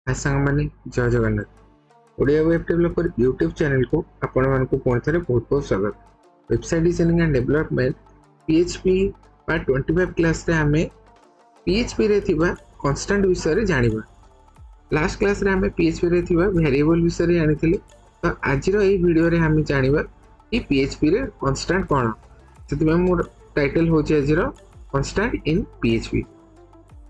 सांग माने जय Jagannath Odia web developer YouTube channel को आपण मानक पुणी थे बहुत बहुत स्वागत। Website designing and development PHP पार्ट-25 क्लास रे हमें PHP रे थिबा कांस्टेंट विषय रे जानिबा। लास्ट क्लास रे हमें PHP रे थिबा वेरिएबल विषय रे जानिथिले, तो आज रो एई वीडियो रे हमें जानिबा कि PHP रे कांस्टेंट कोन। सेति मोर टाइटल होचे आज रो कांस्टेंट इन PHP।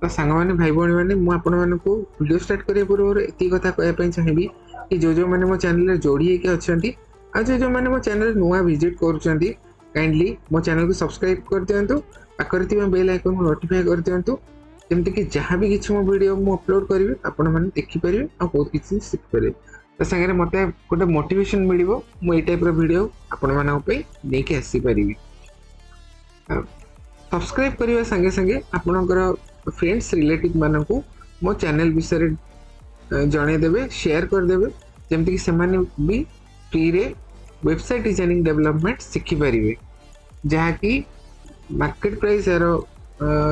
तो सांग माने भाई भौणी माने मु आपण मानकु वीडियो स्टार्ट करे पूर्व एती कथा कहया पई चाहिबी कि जो माने मो चैनल रे जोड़ी के अछंती आ जो माने मो चैनल नुआ विजिट करूचंती काइंडली मो चैनल को सब्सक्राइब कर दियंतु, पाखरे थिबा बेल आइकन को नोटिफाई कर दियंतु, जेमति कि जहां भी किछ मो वीडियो मु अपलोड करबी आपण माने देखि परिबे आ बहुत किछ सिख परिबे। तो संगे मते गोटे मोटिवेशन मिलिबो, मु ए टाइप रो वीडियो आपण मानक पई नै के आसी परिबी। सब्सक्राइब करिवा संगे संगे आपनकर फ्रेंड्स रिलेटिव मानकु मो चैनल विषय जणे देबे, शेयर कर देबे, जेमति कि सेमाने भी फ्री रे वेबसाइट डिजाइनिंग डेवलपमेंट सिखि परिबे, जहा कि मार्केट प्राइस यार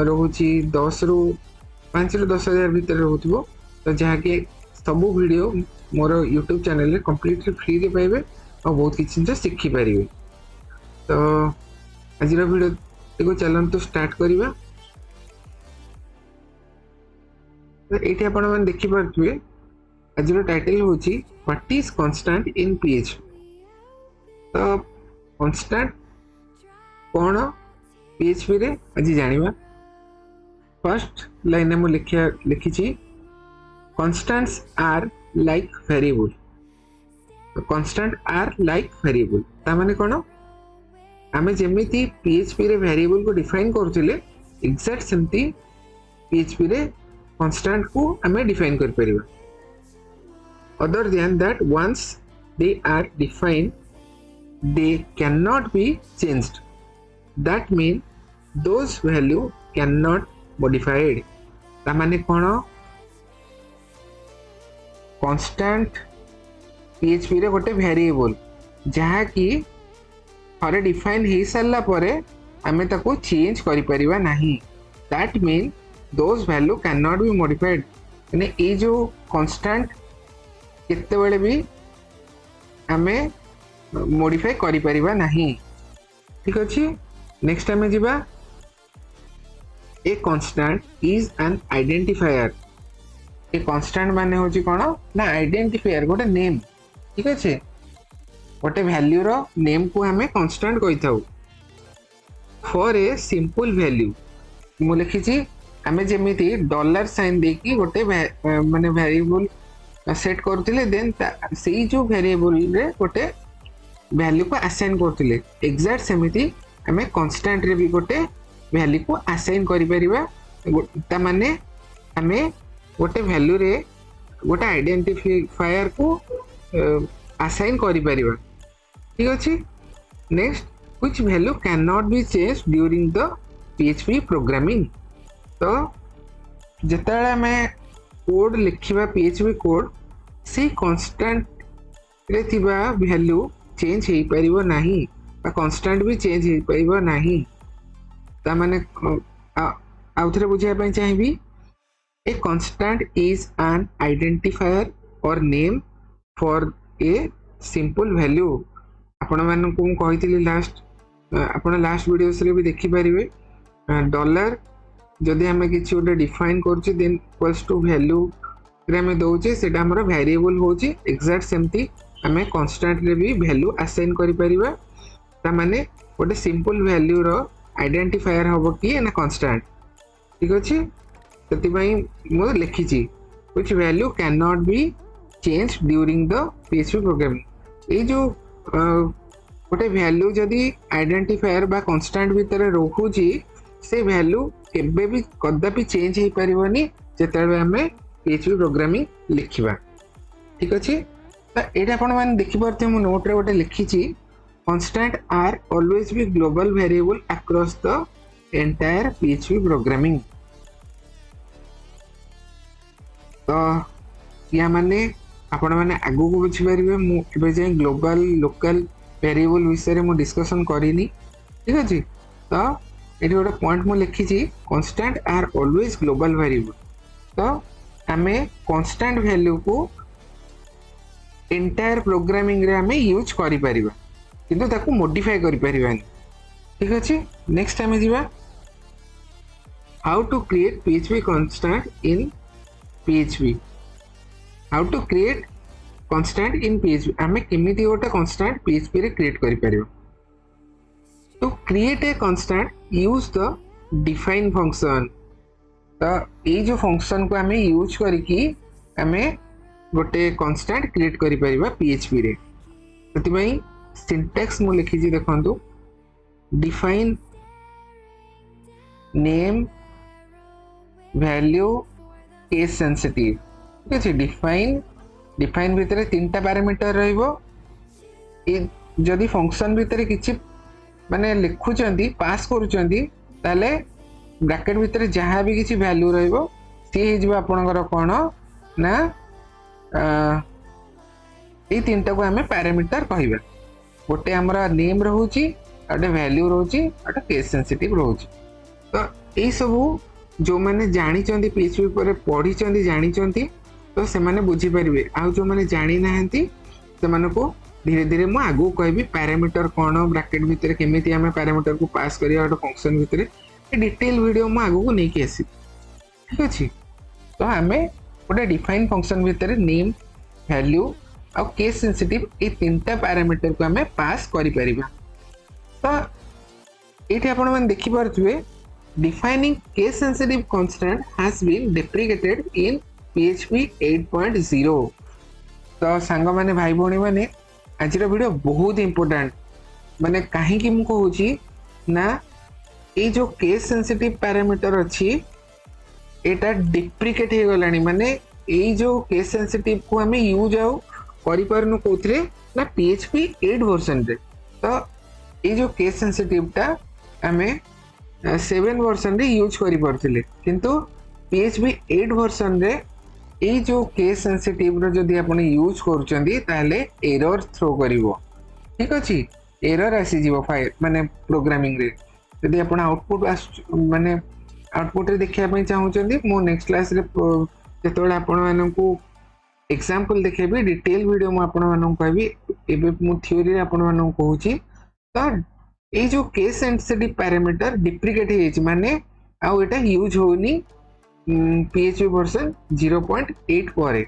रहुची 10 रु 5 रु 10,000 भीतर रहउतबो। तो जहा कि सब वीडियो मोर YouTube चैनल रे कंप्लीटली फ्री रे पाइबे और बहुत किछ सिखि परिबे। तो आज रो वीडियो को चलंतु स्टार्ट करिबा। तो ये आपण मैंने देखी पारे आज टाइटल हूँ what is constant in PHP। तो कांस्टेंट कौन PHP रे आज जानिबा। फर्स्ट लाइन में लिखी कांस्टेंट्स आर लाइक वेरिएबल। तो कांस्टेंट आर लाइक वेरिएबल ता माने कोन, आमे जेमिति PHP रे वेरिएबल को डिफाइन करथिले एग्जैक्ट सेमती PHP रे constant को हमें define कर परिबा। Other than that, once they are defined, they cannot be changed. That means those value cannot modified. ता माने कोन, constant PHP रे गोटे वेरिएबल जहा कि थरे डिफाइन हे सारला परे हमें ताको चेंज करि परिबा नाही। That means those value cannot be modified। यानी ये जो कांस्टेंट केते बेले भी हमें मॉडिफाई करि परिबा नहीं। ठीक अछि, नेक्स्ट हमें जिबा ए constant is an identifier. A constant माने होची कोन ना आइडेंटिफायर, गोटे नेम। ठीक अछि, गोटे वैल्यू रो नेम को हमें कांस्टेंट कहि थाउ। फॉर ए सिंपल वैल्यू मु लिखिची आमे जेमिति डॉलर साइन देकी गोटे माने वेरिएबल सेट करथिले, देन सेई जो वेरिएबल रे गोटे वैल्यू को असाइन करथिले एग्जैक्ट सेमिति आमे कांस्टेंट रे भी गोटे वैल्यू को असाइन करि परिबा। ता माने आमे गोटे वैल्यू रे गोटे आइडेंटिफायर को असाइन करि परिबा। ठीक अछि, next which value can not be change during the PHP programming. तो जिते में कोड लिखा PHP कोड से कांस्टेंट रे थिबा वैल्यू चेंज हो पारिबो नाही, कांस्टेंट भी चेंज हो पारिबो नाही। ता माने आउथरे बुझाय पई चाहिबी a constant is an identifier or name for a simple value. आपण मानन को कहितली लास्ट आपण लास्ट वीडियोस रे भी देखि परिबे। डॉलर जदि हमें किसी गोटे डिफाइन करुचे देन इक्वल्स टू वैल्यू रे हमें दउचे, सेटा हमर वेरिएबल होची एग्जैक्ट सेमती हमें कांस्टेंट रे भी वैल्यू असाइन करि परिबा। ता माने गोटे सिंपल वैल्यू रो आइडेंटिफायर होबो कि ना कांस्टेंट। ठीक अछि, सेति पई मो लिखिची which value can not be change during the PHP programming. ए जो गोटे वैल्यू जदि आइडेंटिफायर बा कांस्टेंट भीतर रखुची से वैल्यू केबे भी कदापि चेंज हो पारिबनी जेतेबे हमें PHP प्रोग्रामिंग लिखिबा। ठीक अछि, त एटा आपण माने देखि परथे मु नोट रे गोटे लिखिची constant are always be global variable across the entire PHP programming. तो या माने आपण माने आगु को बुझि परिबे मु एबे जे ग्लोबल लोकल वेरिएबल विषय रे मु डिस्कशन करिनी। ठीक अछि, तो ये गोटे पॉइंट मु लिखी constant are always global variable. तो आमे कांस्टेंट वैल्यू को एंटायर प्रोग्रामिंग रे आमे यूज करि परिबा किंतु ताको मॉडिफाई करि परिबानी। ठीक अछि, नेक्स्ट आमे जिबा how to create PHP constant in PHP। How to create constant in PHP आमे केमिति गोटे कांस्टेंट PHP रे क्रिएट करि परिबा। To create a constant use the define function। तो ये जो फंक्शन को हमें यूज करिकी हमें गोटे कांस्टेंट क्रिएट करि परिबा PHP रे। ସେଥିପାଇଁ सिंटैक्स मु लिखि जी देखंतु define name value case sensitive. ठीक अछि, डिफाइन भितर तीनटा पैरामीटर रहइबो। ए जदि फंक्शन भितर किछि माने लिखुचंदी पास करूचंदी ताले ब्रैकेट भितर जहाँ भी किसी वैल्यू रहइबो सी हे जिबा आपनकर कोन ना ए तीनटा को हमें पैरामीटर कहिबा। गोटे हमरा नेम रहउची, अटे वैल्यू रहउची, अटे केस सेंसिटिव रहउची। तो ए सब जो माने जानि चंदी PHP पर पढ़ी चंदी जानि चंदी तो से माने बुझी परिबे। आ जो माने जानि नाहंती से माने को धीरे धीरे मु आगु कहबी पैरामीटर कोन ब्रैकेट भितर केमिति हमें पैरामीटर को पास करिया ओटा फंक्शन भितर ए डिटेल वीडियो मु आगु को नै के आसी। ठीक अछि, तो हमें ओटा डिफाइन फंक्शन भितर नेम वैल्यू और केस सेंसिटिव ए तीनटा पैरामीटर को हमें पास करि परिबा। तो एठी आपण मन देखि परथुवे defining case sensitive constant has been deprecated in PHP 8.0। तो सांग माने भाई भौणी माने आज वीडियो बहुत इंपोर्टेंट माने कहीं कि मु कहूची ना ये जो केस सेंसिटिव पैरामीटर अच्छी एटा डिप्रिकेट हो गलानी। माने ये जो केस सेंसिटिव को हमें यूज आउ करि परनु कोथरे ना PHP 8 वर्जन रे। तो ये जो केस सेंसिटिव टा हमें 7 वर्जन रे यूज करि परथिले किंतु PHP 8 वर्जन रे ये जो केस सेंसिटिव रो जदि आपण यूज करूचंदी ताले एरर थ्रो करिवो। ठीक अछि, एरर आसी जीवो फाइल माने प्रोग्रामिंग रे। यदि आपण आउटपुट माने आउटपुट रे देखिया पई चाहूचंदी मो नेक्स्ट क्लास रे जेतोळे आपण माननकू एग्जांपल देखेबी डिटेल वीडियो मो आपण मानन कहबी। एबे मो थ्योरी रे आपण मानन कहूची तो ये जो केस सेंसिटिव पैरामीटर डिप्रिकेट हे छि माने आ एटा यूज होनी PHP वर्जन 0.8 पर।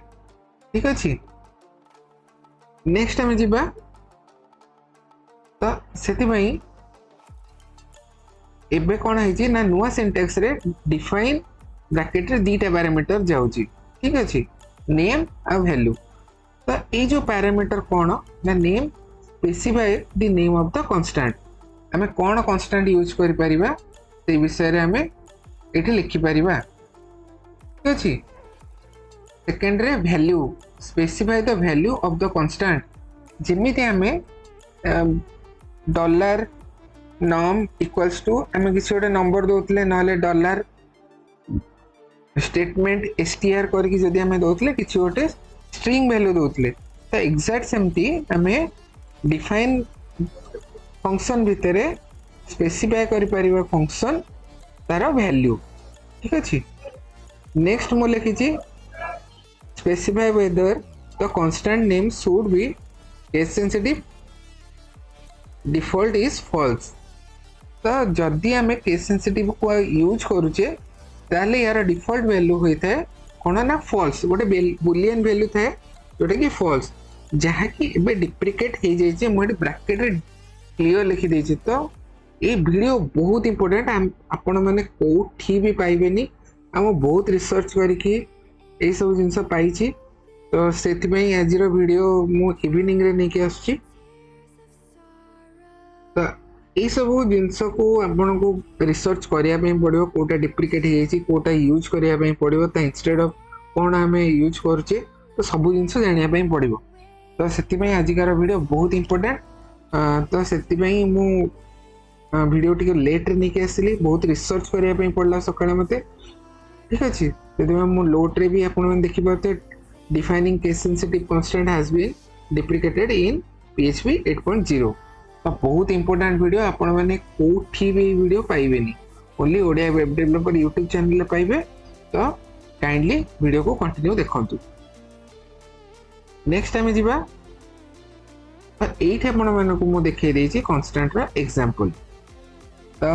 ठीक अछि, नेक्स्ट हमें जिबा तो सेति भाई एबे कोन है जी ना नुवा सिंटैक्स रे डिफाइन ब्रैकेट रे दीटा पैरामीटर जाउची। ठीक अछि, नेम आ वैल्यू। तो ए जो पैरामीटर कोन ना name specify the name of the constant. हमें कोन कांस्टेंट यूज करि परिबा से विषय रे हमें एठी लिखि परिबा। ठीक अछि, सेकेंड रे value specify the value of the constant. जेमिति हमें डॉलर नम इक्वल्स टू हमें किसी गोटे नंबर दौले ना डॉलर स्टेटमेंट str करके जदि हमें दौले किसी गोटे स्ट्रिंग वैल्यू दौले तो एग्जैक्ट सेमती हमें डिफाइन फंक्शन भितर स्पेसिफाई करि परिबा फंक्शन तार वैल्यू। ठीक अछि, नेक्स्ट मु लिखिछि specify whether the constant name should be case sensitive default is false. तो जदि आम केस सेंसिटिव को यूज करूचे ताले यार डिफॉल्ट वैल्यू होता है कौन ना फॉल्स गोटे बुलियन वैल्यू थाए जोटा कि फॉल्स जहाँ कि एबे डिप्रिकेट हो जाए मुझे ब्रैकेट रे क्लियर लिखि देछि। तो ये वीडियो बहुत इंपोर्टेंट आपण मैंने कोठी भी पाइबेनी आम बहुत रिसर्च करके ये सब जिनस पाई। तो से आज वीडियो मु इवनिंग रे नहीं आसुची। तो ये सब जिनस को आपन को रिसर्च करने पड़ो कोटा डिप्रिकेट हो कोटा यूज करने पड़ो तो इंस्टेड ऑफ कौन आम यूज करुचे तो सब जिनस जानापी पड़ो। तो से आजिकार वीडियो बहुत इंपोर्टेंट। तो से मु वीडियो टी लेट रे नहीं आसली बहुत रिसर्च करने पड़ा सकाଳେ मते। ठीक अच्छे मु लोट रे भी आपन देखि पाते defining case sensitive constant has been deprecated in PHP 8.0। तो बहुत इंपोर्टेंट वीडियो आपण मैंने कोठी भी वीडियो पाइबेनी only Odia web developer YouTube channel पाइबे। तो काइंडली वीडियो को कंटिन्यू देखंतु। नेक्स्ट आम जीवा एठी आपण मानकु मु देखै देछि कांस्टेंट रा एग्जांपल। तो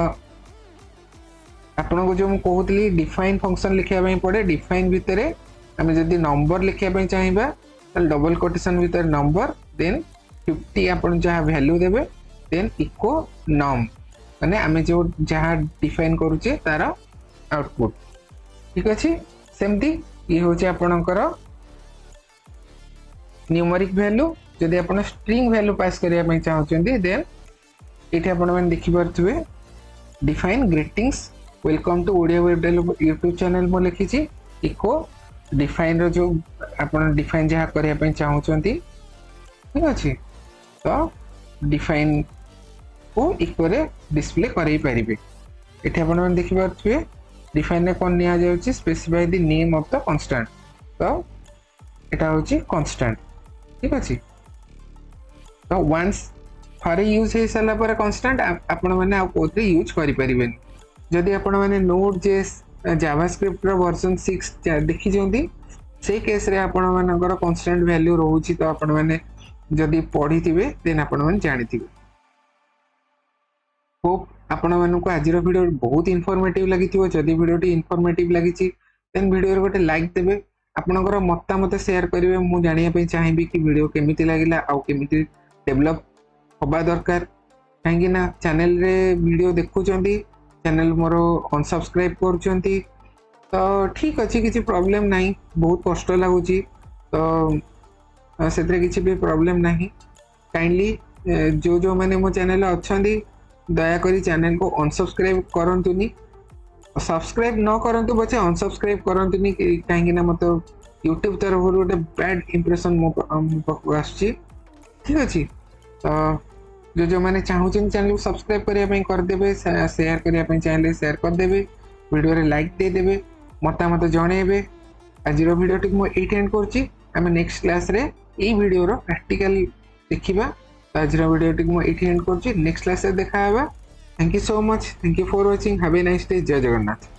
आपण को जो मु कहउतली डिफाइन फंक्शन लिखिया पई पड़े। डिफाइन भितरे आमे जदी नंबर लिखिया पई चाहिबा त डबल कोटेशन भितर नंबर देन 50 आपण जहा वैल्यू देबे देन इको नम माने आमे जो जहा डिफाइन करूचे तार आउटपुट। ठीक अछि सेमती ये होचे आपणकर न्यूमेरिक वैल्यू। जदि आपण स्ट्रिंग वैल्यू पास करिया पई चाहउचंदी देन एठी आपण माने देखि परथुबे define greetings welcome to Odia web developer YouTube channel मो लिखिछि इको डिफाइन रो जो आपण डिफाइन जहा करिया पई चाहउचंदी। ठीक अछि तो डिफाइन को इको रे डिस्प्ले करई परिबे। एठी आपण माने देखि परथुबे डिफाइन ने कोन निया जाउछि specify the name of the constant. तो एटा होछि कांस्टेंट। ठीक अछि तो वंस थरे यूज हे साला पर कांस्टेंट आपण माने आ कोथि यूज करि परिबेन। जदि आपण माने Node.js JavaScript रो वर्जन 6 देखि जोंदी से केस रे आपण मानकर कांस्टेंट वैल्यू रहउछि। तो आपण माने जदि पढिथिबे देन आपण माने जानिथिबे। होप आपण मानकु आज रो वीडियो बहुत इन्फॉर्मेटिव लागिथिबो। जदि वीडियो टी इन्फॉर्मेटिव लागिछि देन वीडियो रे गोटे लाइक देबे। आपनकर मतामत शेयर करिवे। मु जानिया पई चाहिबी कि वीडियो केमिति लागिला आ केमिति डेवलप होबा दरकार। काहेकि ना चैनल रे वीडियो देखुचंदी चैनल मोरो अनसब्सक्राइब करूचंती तो ठीक अछि किछि प्रॉब्लम नाही। बहुत कष्ट लागुची तो सेतरे किछि भी प्रॉब्लम नाही। काइंडली जो जो माने मो चैनल अछंदी दया करी चैनल को अनसब्सक्राइब करंतुनी। सब्सक्राइब न करंतु बचे अनसब्सक्राइब करंतुनी काहेकि ना मतो YouTube तरफ गोटे बैड इंप्रेशन मो आछि। ठीक अछि तो जो मैंने चाहूँ चैनल को सब्सक्राइब करने कर देबे शेयर करने चैनल शेयर कर देबे वीडियो रे लाइक दे देबे मतामत जणेबे। आज वीडियो टी मु एट एंड करछि। आमे नेक्स्ट क्लास रे ई वीडियो रो प्रैक्टिकल देखिबा। आज वीडियो टी मु एट एंड करछि। नेक्स्ट क्लास रे देखा हेबा। Thank you so much. Thank you for watching. Have a nice day. जय जगन्नाथ।